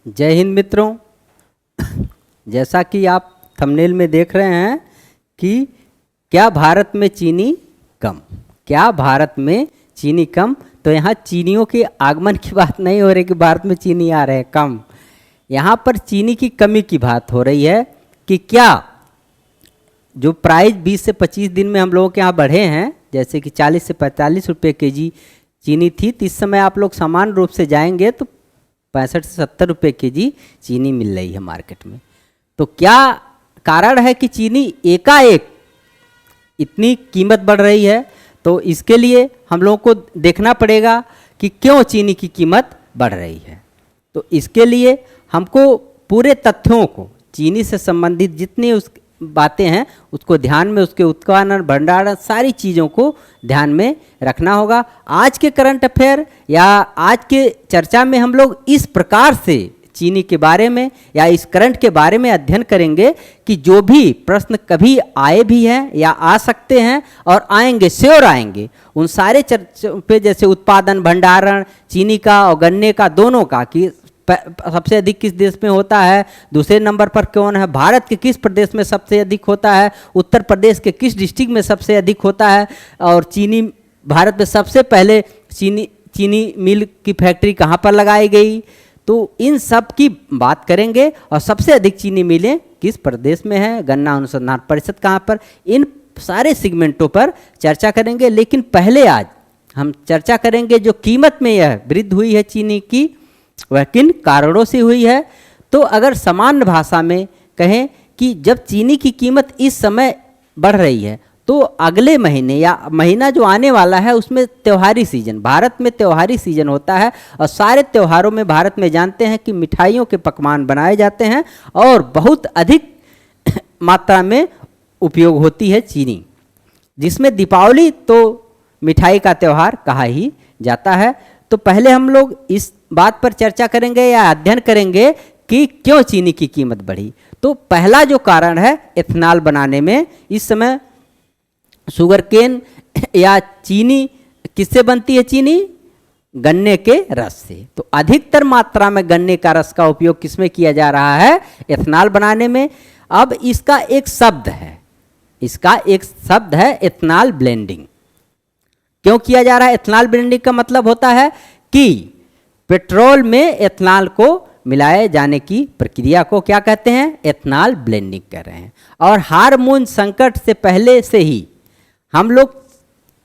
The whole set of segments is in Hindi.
जय हिंद मित्रों। जैसा कि आप थंबनेल में देख रहे हैं कि क्या भारत में चीनी कम, क्या भारत में चीनी कम, तो यहाँ चीनियों के आगमन की बात नहीं हो रही कि भारत में चीनी आ रहे हैं कम। यहाँ पर चीनी की कमी की बात हो रही है कि क्या जो प्राइस 20 से 25 दिन में हम लोगों के यहाँ बढ़े हैं, जैसे कि 40 से 45 रुपये केजी चीनी थी, तो इस समय आप लोग समान रूप से जाएंगे तो 65 से 70 रुपये केजी चीनी मिल रही है मार्केट में। तो क्या कारण है कि चीनी एकाएक इतनी कीमत बढ़ रही है? तो इसके लिए हम लोगों को देखना पड़ेगा कि क्यों चीनी की कीमत बढ़ रही है। तो इसके लिए हमको पूरे तथ्यों को, चीनी से संबंधित जितनी उस बातें हैं उसको ध्यान में, उसके उत्पादन, भंडारण, सारी चीज़ों को ध्यान में रखना होगा। आज के करंट अफेयर या आज के चर्चा में हम लोग इस प्रकार से चीनी के बारे में या इस करंट के बारे में अध्ययन करेंगे कि जो भी प्रश्न कभी आए भी हैं या आ सकते हैं और आएंगे, श्योर आएंगे, उन सारे चर्चों पे, जैसे उत्पादन, भंडारण चीनी का और गन्ने का दोनों का, कि सबसे अधिक किस देश में होता है, दूसरे नंबर पर कौन है, भारत के किस प्रदेश में सबसे अधिक होता है, उत्तर प्रदेश के किस डिस्ट्रिक्ट में सबसे अधिक होता है, और चीनी भारत में सबसे पहले चीनी मिल की फैक्ट्री कहाँ पर लगाई गई। तो इन सब की बात करेंगे और सबसे अधिक चीनी मिलें किस प्रदेश में है, गन्ना अनुसंधान परिषद कहाँ पर, इन सारे सेगमेंटों पर चर्चा करेंगे। लेकिन पहले आज हम चर्चा करेंगे जो कीमत में यह वृद्धि हुई है चीनी की, वह किन कारणों से हुई है। तो अगर सामान्य भाषा में कहें कि जब चीनी की कीमत इस समय बढ़ रही है तो अगले महीने या महीना जो आने वाला है उसमें त्योहारी सीजन, भारत में त्योहारी सीजन होता है, और सारे त्योहारों में भारत में जानते हैं कि मिठाइयों के पकवान बनाए जाते हैं और बहुत अधिक मात्रा में उपयोग होती है चीनी, जिसमें दीपावली तो मिठाई का त्यौहार कहा ही जाता है। तो पहले हम लोग इस बात पर चर्चा करेंगे या अध्ययन करेंगे कि क्यों चीनी की कीमत बढ़ी। तो पहला जो कारण है इथेनॉल बनाने में, इस समय शुगर केन या चीनी किससे बनती है? चीनी गन्ने के रस से। तो अधिकतर मात्रा में गन्ने का रस का उपयोग किसमें किया जा रहा है? इथेनॉल बनाने में। अब इसका एक शब्द है, इथेनॉल ब्लेंडिंग। क्यों किया जा रहा है? इथेनॉल ब्लेंडिंग का मतलब होता है कि पेट्रोल में इथेनॉल को मिलाए जाने की प्रक्रिया को क्या कहते हैं? इथेनॉल ब्लेंडिंग कर रहे हैं। और हार्मोन संकट से पहले से ही हम लोग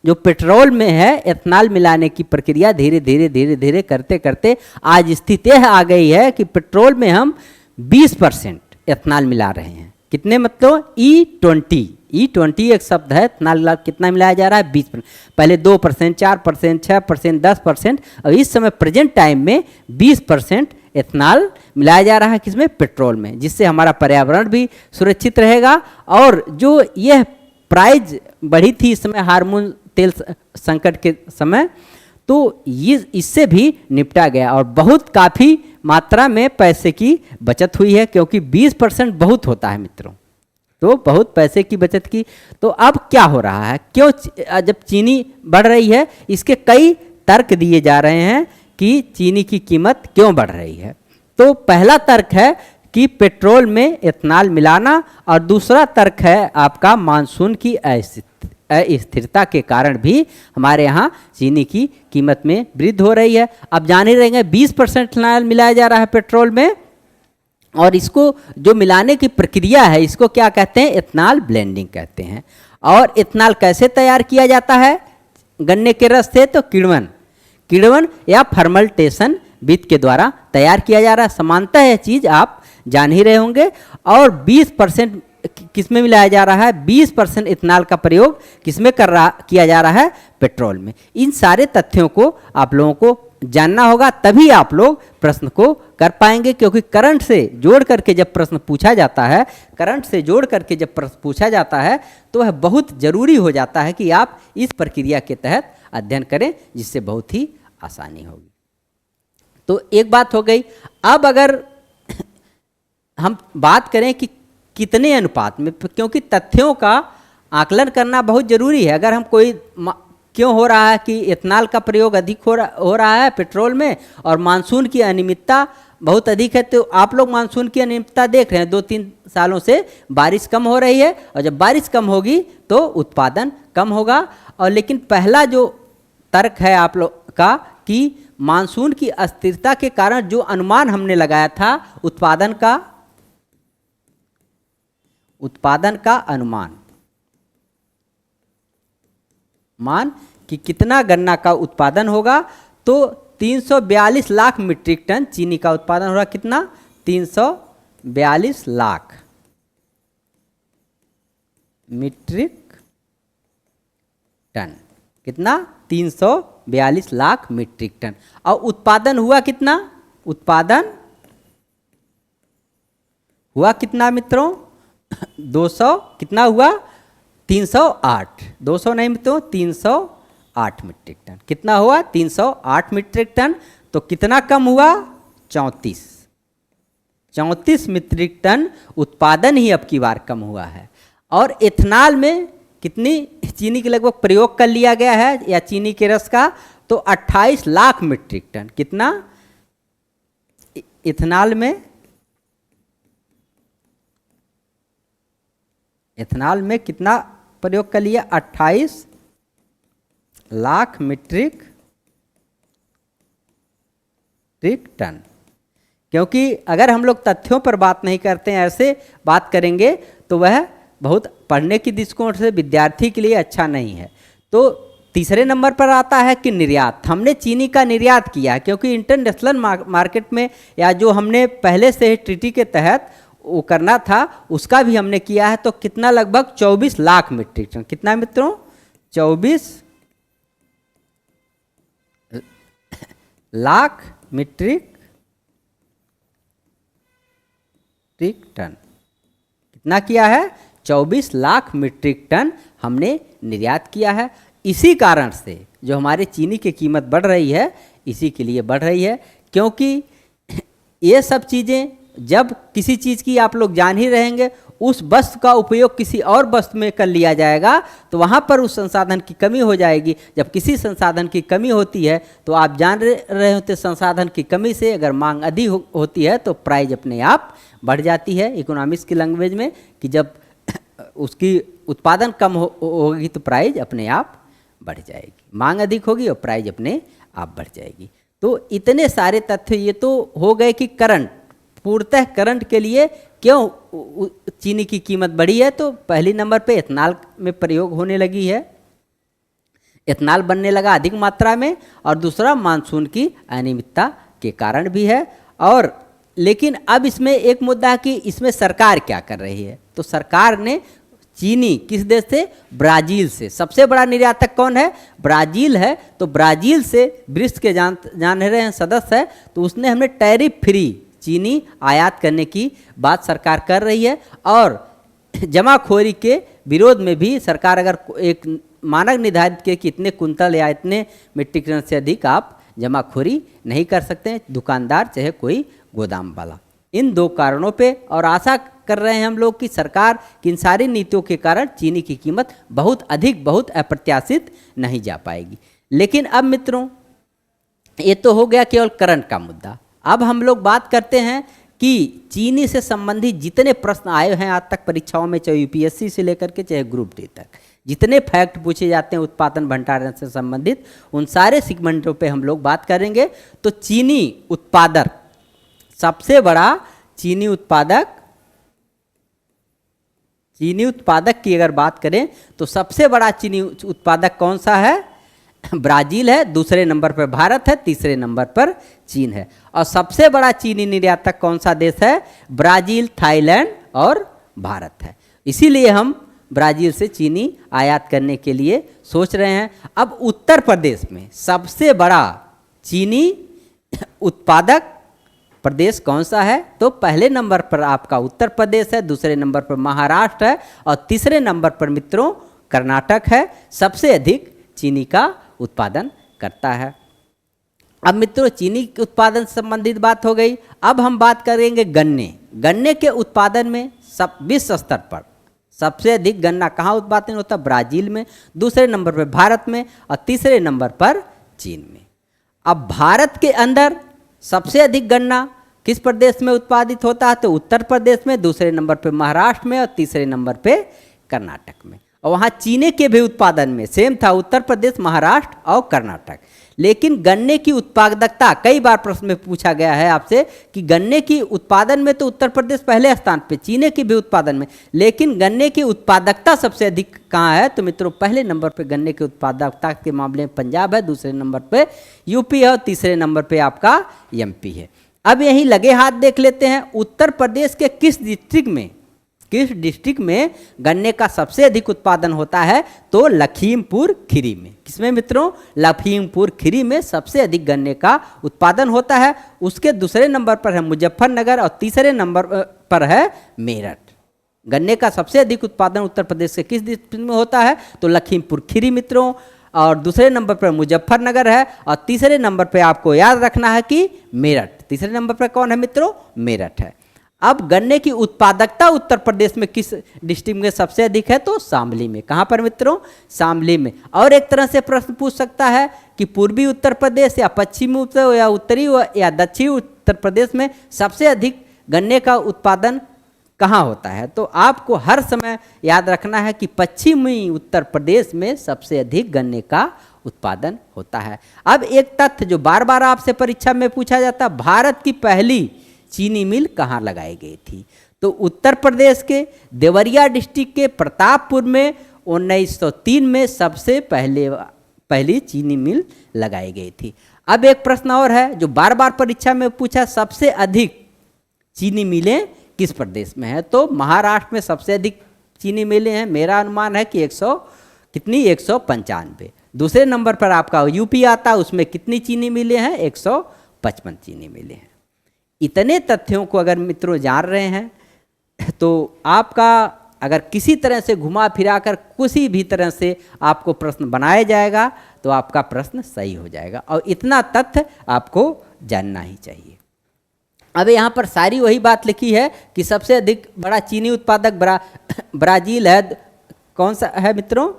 जो पेट्रोल में है इथेनॉल मिलाने की प्रक्रिया धीरे धीरे करते करते आज स्थिति यह आ गई है कि पेट्रोल में हम 20% इथेनॉल मिला रहे हैं। कितने? मतलब E20 एक शब्द है, इथेनॉल कितना मिलाया जा रहा है? 20%। पहले 2%, 4%, 6%, 10%, और इस समय प्रेजेंट टाइम में 20% इथेनॉल मिलाया जा रहा है किसमें? पेट्रोल में, जिससे हमारा पर्यावरण भी सुरक्षित रहेगा। और जो यह प्राइस बढ़ी थी इस समय हार्मोन तेल संकट के समय, तो ये इससे भी निपटा गया और बहुत काफ़ी मात्रा में पैसे की बचत हुई है, क्योंकि 20% बहुत होता है मित्रों, तो बहुत पैसे की बचत की। तो अब क्या हो रहा है, क्यों जब चीनी बढ़ रही है, इसके कई तर्क दिए जा रहे हैं कि चीनी की कीमत क्यों बढ़ रही है। तो पहला तर्क है कि पेट्रोल में इथेनॉल मिलाना, और दूसरा तर्क है आपका मानसून की अस्थिरता के कारण भी हमारे यहाँ चीनी की कीमत में वृद्धि हो रही है। अब जान ही रहेंगे 20% इथेनॉल मिलाया जा रहा है पेट्रोल में, और इसको जो मिलाने की प्रक्रिया है इसको क्या कहते हैं? इथेनॉल ब्लेंडिंग कहते हैं। और इथेनॉल कैसे तैयार किया जाता है गन्ने के रस से? तो किण्वन या फर्मेंटेशन विधि के द्वारा तैयार किया जा रहा है। समानतः यह चीज़ आप जान ही रहे होंगे। और 20% किसमें मिलाया जा रहा है? 20% इथेनॉल का प्रयोग किसमें किया जा रहा है? पेट्रोल में। इन सारे तथ्यों को आप लोगों को जानना होगा, तभी आप लोग प्रश्न को कर पाएंगे। क्योंकि करंट से जोड़ करके जब प्रश्न पूछा जाता है तो वह बहुत ज़रूरी हो जाता है कि आप इस प्रक्रिया के तहत अध्ययन करें, जिससे बहुत ही आसानी होगी। तो एक बात हो गई। अब अगर हम बात करें कि कितने अनुपात में, क्योंकि तथ्यों का आकलन करना बहुत ज़रूरी है। अगर हम कोई क्यों हो रहा है कि इथेनॉल का प्रयोग अधिक हो रहा है पेट्रोल में, और मानसून की अनियमितता बहुत अधिक है, तो आप लोग मानसून की अनियमितता देख रहे हैं। 2-3 सालों से बारिश कम हो रही है, और जब बारिश कम होगी तो उत्पादन कम होगा। और लेकिन पहला जो तर्क है आप लोग का कि मानसून की अस्थिरता के कारण जो अनुमान हमने लगाया था उत्पादन का अनुमान कि कितना गन्ना का उत्पादन होगा, तो 342 लाख मीट्रिक टन चीनी का उत्पादन हो रहा। कितना? 342 लाख मीट्रिक टन। कितना? 342 लाख मीट्रिक टन। और उत्पादन हुआ कितना? उत्पादन हुआ कितना मित्रों? 200 कितना हुआ? 308। 200 नहीं मित्रों, 308 मीट्रिक टन। कितना हुआ? 308 मीट्रिक टन। तो कितना कम हुआ? 34 मीट्रिक टन उत्पादन ही अब की बार कम हुआ है। और एथेनॉल में कितनी चीनी के लगभग प्रयोग कर लिया गया है, या चीनी के रस का? तो 28 लाख मीट्रिक टन। कितना? एथेनॉल में कितना प्रयोग कर लिया? 28 लाख मीट्रिक टन। क्योंकि अगर हम लोग तथ्यों पर बात नहीं करते हैं, ऐसे बात करेंगे तो वह बहुत पढ़ने की दृष्टिकोण से विद्यार्थी के लिए अच्छा नहीं है। तो तीसरे नंबर पर आता है कि निर्यात। हमने चीनी का निर्यात किया, क्योंकि इंटरनेशनल मार्केट में, या जो हमने पहले से ही ट्रीटी के तहत वो करना था, उसका भी हमने किया है। तो कितना? लगभग 24 लाख मीट्रिक टन। कितना मित्रों? 24 लाख मीट्रिक टन। कितना किया है? 24 लाख मीट्रिक टन हमने निर्यात किया है। इसी कारण से जो हमारे चीनी की कीमत बढ़ रही है, इसी के लिए बढ़ रही है। क्योंकि ये सब चीज़ें, जब किसी चीज़ की आप लोग जान ही रहेंगे, उस वस्तु का उपयोग किसी और वस्तु में कर लिया जाएगा, तो वहाँ पर उस संसाधन की कमी हो जाएगी। जब किसी संसाधन की कमी होती है, तो आप जान रहे होते, संसाधन की कमी से अगर मांग अधिक होती है तो प्राइस अपने आप बढ़ जाती है। इकोनॉमिक्स की लैंग्वेज में कि जब उसकी उत्पादन कम होगी तो प्राइस अपने आप बढ़ जाएगी, मांग अधिक होगी और प्राइस अपने आप बढ़ जाएगी। तो इतने सारे तथ्य ये तो हो गए कि करंट, पूर्णतः करंट के लिए क्यों चीनी की कीमत बढ़ी है। तो पहली नंबर पे एथेनॉल में प्रयोग होने लगी है, एथेनॉल बनने लगा अधिक मात्रा में, और दूसरा मानसून की अनियमितता के कारण भी है। और लेकिन अब इसमें एक मुद्दा है कि इसमें सरकार क्या कर रही है। तो सरकार ने चीनी किस देश से? ब्राज़ील से। सबसे बड़ा निर्यातक कौन है? ब्राज़ील है। तो ब्राज़ील से ब्रिक्स के जान रहे हैं सदस्य है, तो उसने हमें टैरिफ फ्री चीनी आयात करने की बात सरकार कर रही है। और जमाखोरी के विरोध में भी सरकार अगर एक मानक निर्धारित किए कि इतने कुंतल या इतने मीट्रिक टन से अधिक आप जमाखोरी नहीं कर सकते हैं, दुकानदार चाहे कोई गोदाम वाला। इन दो कारणों पे, और आशा कर रहे हैं हम लोग कि सरकार की इन सारी नीतियों के कारण चीनी की कीमत बहुत अधिक, बहुत अप्रत्याशित नहीं जा पाएगी। लेकिन अब मित्रों, ये तो हो गया केवल करंट का मुद्दा। अब हम लोग बात करते हैं कि चीनी से संबंधित जितने प्रश्न आए हैं आज तक परीक्षाओं में, चाहे यूपीएससी से लेकर के चाहे ग्रुप डी तक, जितने फैक्ट पूछे जाते हैं उत्पादन भंडारण से संबंधित, उन सारे सेगमेंटों पे हम लोग बात करेंगे। तो चीनी उत्पादक, सबसे बड़ा चीनी उत्पादक की अगर बात करें तो सबसे बड़ा चीनी उत्पादक कौन सा है? ब्राज़ील है। दूसरे नंबर पर भारत है। तीसरे नंबर पर चीन है। और सबसे बड़ा चीनी निर्यातक कौन सा देश है? ब्राज़ील, थाईलैंड और भारत है। इसीलिए हम ब्राज़ील से चीनी आयात करने के लिए सोच रहे हैं। अब उत्तर प्रदेश में सबसे बड़ा चीनी उत्पादक प्रदेश कौन सा है? तो पहले नंबर पर आपका उत्तर प्रदेश है, दूसरे नंबर पर महाराष्ट्र है, और तीसरे नंबर पर मित्रों कर्नाटक है। सबसे अधिक चीनी का उत्पादन करता है। अब मित्रों, चीनी के उत्पादन से संबंधित बात हो गई। अब हम बात करेंगे गन्ने के उत्पादन में। विश्व स्तर पर सबसे अधिक गन्ना कहाँ उत्पादन होता है? ब्राज़ील में। दूसरे नंबर पर भारत में, और तीसरे नंबर पर चीन में। अब भारत के अंदर सबसे अधिक गन्ना किस प्रदेश में उत्पादित होता है? तो उत्तर प्रदेश में, दूसरे नंबर पे महाराष्ट्र में और तीसरे नंबर पे कर्नाटक में। और वहाँ चीनी के भी उत्पादन में सेम था, उत्तर प्रदेश, महाराष्ट्र और कर्नाटक। लेकिन गन्ने की उत्पादकता, कई बार प्रश्न में पूछा गया है आपसे कि गन्ने की उत्पादन में तो उत्तर प्रदेश पहले स्थान पे, चीनी के भी उत्पादन में, लेकिन गन्ने की उत्पादकता सबसे अधिक कहाँ है? तो मित्रों पहले नंबर पे गन्ने की उत्पादकता के मामले में पंजाब है, दूसरे नंबर पे यूपी है और तीसरे नंबर पे आपका एमपी है। अब यहीं लगे हाथ देख लेते हैं, उत्तर प्रदेश के किस डिस्ट्रिक्ट में गन्ने का सबसे अधिक उत्पादन होता है? तो लखीमपुर खीरी में। किसमें मित्रों? लखीमपुर खीरी में सबसे अधिक गन्ने का उत्पादन होता है। उसके दूसरे नंबर पर है मुजफ्फरनगर और तीसरे नंबर पर है मेरठ। गन्ने का सबसे अधिक उत्पादन उत्तर प्रदेश के किस डिस्ट्रिक्ट में होता है? तो लखीमपुर खीरी मित्रों, और दूसरे नंबर पर मुजफ्फरनगर है और तीसरे नंबर पर आपको याद रखना है कि मेरठ। तीसरे नंबर पर कौन है मित्रों? मेरठ है। अब गन्ने की उत्पादकता उत्तर प्रदेश में किस डिस्ट्रिक्ट में सबसे अधिक है? तो शामली में। कहाँ पर मित्रों? शामली में। और एक तरह से प्रश्न पूछ सकता है कि पूर्वी उत्तर प्रदेश या पश्चिमी उत्तर या उत्तरी या दक्षिणी उत्तर प्रदेश में सबसे अधिक गन्ने का उत्पादन कहाँ होता है? तो आपको हर समय याद रखना है कि पश्चिमी उत्तर प्रदेश में सबसे अधिक गन्ने का उत्पादन होता है। अब एक तथ्य जो बार बार आपसे परीक्षा में पूछा जाता है, भारत की पहली चीनी मिल कहाँ लगाई गई थी? तो उत्तर प्रदेश के देवरिया डिस्ट्रिक्ट के प्रतापपुर में 1903 में सबसे पहली चीनी मिल लगाई गई थी। अब एक प्रश्न और है जो बार बार परीक्षा में पूछा, सबसे अधिक चीनी मिलें किस प्रदेश में है? तो महाराष्ट्र में सबसे अधिक चीनी मिलें हैं। मेरा अनुमान है कि 195। दूसरे नंबर पर आपका यूपी आता है, उसमें कितनी चीनी मिलें हैं? 155 चीनी मिलें हैं। इतने तथ्यों को अगर मित्रों जान रहे हैं तो आपका अगर किसी तरह से घुमा फिरा कर किसी भी तरह से आपको प्रश्न बनाया जाएगा तो आपका प्रश्न सही हो जाएगा। और इतना तथ्य आपको जानना ही चाहिए। अब यहाँ पर सारी वही बात लिखी है कि सबसे अधिक बड़ा चीनी उत्पादक ब्राजील है। कौन सा है मित्रों?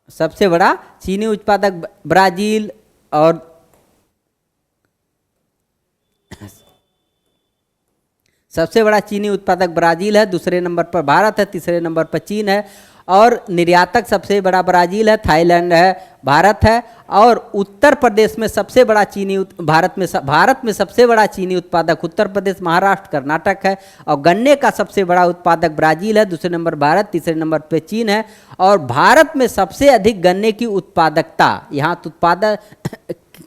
सबसे बड़ा चीनी उत्पादक ब्राजील, और सबसे बड़ा चीनी उत्पादक ब्राजील है, दूसरे नंबर पर भारत है, तीसरे नंबर पर चीन है, और निर्यातक सबसे बड़ा ब्राजील है, थाईलैंड है, भारत है। और उत्तर प्रदेश में सबसे बड़ा चीनी भारत में सबसे बड़ा चीनी उत्पादक उत्तर प्रदेश, महाराष्ट्र, कर्नाटक है। और गन्ने का सबसे बड़ा उत्पादक ब्राजील है, दूसरे नंबर भारत, तीसरे नंबर पे चीन है। और भारत में सबसे अधिक गन्ने की उत्पादकता यहाँ तो उत्पादक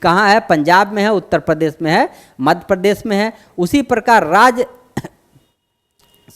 कहाँ है? पंजाब में है, उत्तर प्रदेश में है, मध्य प्रदेश में है। उसी प्रकार राज्य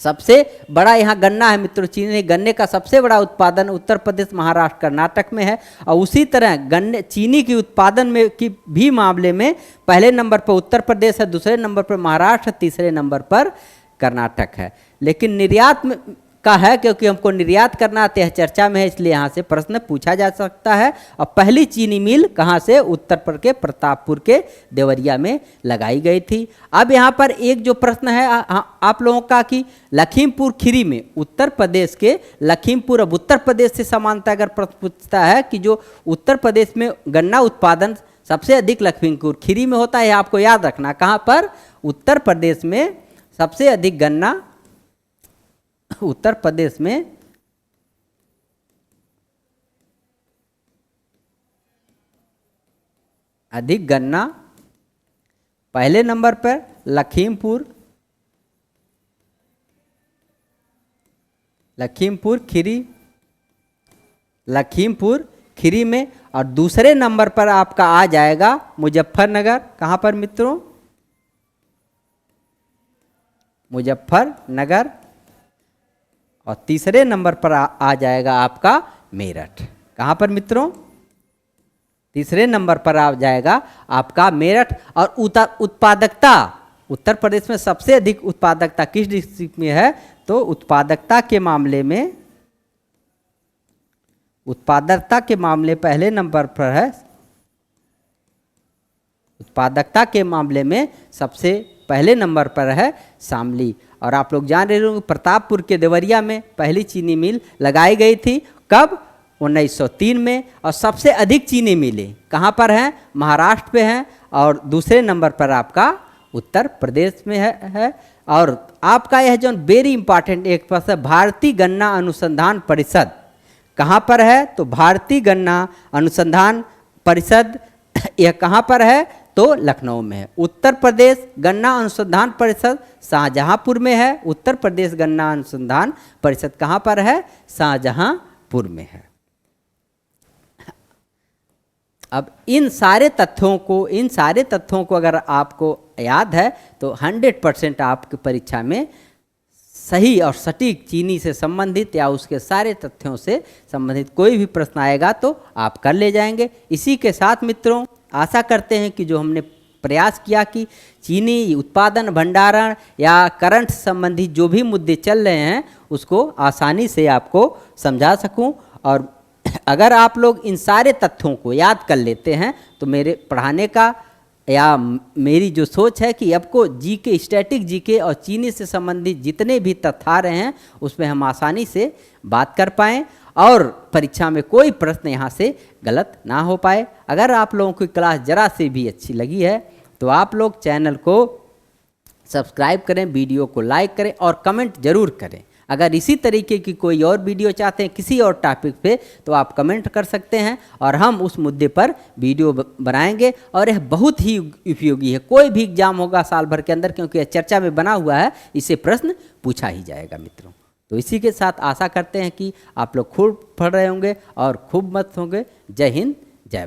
सबसे बड़ा यहाँ गन्ना है मित्रों, चीनी गन्ने का सबसे बड़ा उत्पादन उत्तर प्रदेश, महाराष्ट्र, कर्नाटक में है। और उसी तरह गन्ने चीनी की उत्पादन में की भी मामले में पहले नंबर पर उत्तर प्रदेश है, दूसरे नंबर पर महाराष्ट्र, तीसरे नंबर पर कर्नाटक है। लेकिन निर्यात में का है, क्योंकि हमको निर्यात करना आते हैं, चर्चा में है, इसलिए यहाँ से प्रश्न पूछा जा सकता है। और पहली चीनी मिल कहाँ से? उत्तर प्रदेश के प्रतापपुर के देवरिया में लगाई गई थी। अब यहाँ पर एक जो प्रश्न है आप लोगों का कि लखीमपुर खीरी में, उत्तर प्रदेश के लखीमपुर, अब उत्तर प्रदेश से समानता अगर प्रश्न पूछता है कि जो उत्तर प्रदेश में गन्ना उत्पादन सबसे अधिक लखीमपुर खीरी में होता है, आपको याद रखना। कहाँ पर? उत्तर प्रदेश में सबसे अधिक गन्ना, उत्तर प्रदेश में अधिक गन्ना पहले नंबर पर लखीमपुर खीरी में, और दूसरे नंबर पर आपका आ जाएगा मुजफ्फरनगर। कहाँ पर मित्रों? मुजफ्फरनगर। और तीसरे नंबर पर आ जाएगा आपका मेरठ। कहाँ पर मित्रों? तीसरे नंबर पर आ जाएगा आपका मेरठ। और उत्पादकता उत्तर प्रदेश में सबसे अधिक उत्पादकता किस डिस्ट्रिक्ट में है? तो उत्पादकता के मामले पहले नंबर पर है। उत्पादकता के मामले में सबसे पहले नंबर पर है शामली। और आप लोग जान रहे होंगे प्रतापपुर के देवरिया में पहली चीनी मिल लगाई गई थी। कब? 1903 में। और सबसे अधिक चीनी मिलें कहाँ पर हैं? महाराष्ट्र पे हैं। और दूसरे नंबर पर आपका उत्तर प्रदेश में है। और आपका यह जो वेरी इंपॉर्टेंट एक प्रश्न है, भारतीय गन्ना अनुसंधान परिषद कहाँ पर है? तो भारतीय गन्ना अनुसंधान परिषद यह कहाँ पर है? तो लखनऊ में है। उत्तर प्रदेश गन्ना अनुसंधान परिषद शाहजहांपुर में है। उत्तर प्रदेश गन्ना अनुसंधान परिषद कहाँ पर है? शाहजहांपुर में है। अब इन सारे तथ्यों को अगर आपको याद है तो 100% आपकी परीक्षा में सही और सटीक चीनी से संबंधित या उसके सारे तथ्यों से संबंधित कोई भी प्रश्न आएगा तो आप कर ले जाएंगे। इसी के साथ मित्रों आशा करते हैं कि जो हमने प्रयास किया कि चीनी उत्पादन, भंडारण या करंट संबंधी जो भी मुद्दे चल रहे हैं उसको आसानी से आपको समझा सकूं। और अगर आप लोग इन सारे तथ्यों को याद कर लेते हैं तो मेरे पढ़ाने का या मेरी जो सोच है कि आपको जीके, स्टैटिक जीके और चीनी से संबंधित जितने भी तथ्य आ रहे हैं उसमें हम आसानी से बात कर पाएँ और परीक्षा में कोई प्रश्न यहाँ से गलत ना हो पाए। अगर आप लोगों की क्लास ज़रा से भी अच्छी लगी है तो आप लोग चैनल को सब्सक्राइब करें, वीडियो को लाइक करें और कमेंट ज़रूर करें। अगर इसी तरीके की कोई और वीडियो चाहते हैं किसी और टॉपिक पे तो आप कमेंट कर सकते हैं और हम उस मुद्दे पर वीडियो बनाएंगे। और यह बहुत ही उपयोगी है, कोई भी एग्जाम होगा साल भर के अंदर, क्योंकि यह चर्चा में बना हुआ है, इससे प्रश्न पूछा ही जाएगा मित्रों। तो इसी के साथ आशा करते हैं कि आप लोग खूब पढ़ रहे होंगे और खूब मस्त होंगे। जय हिंद, जय भारत।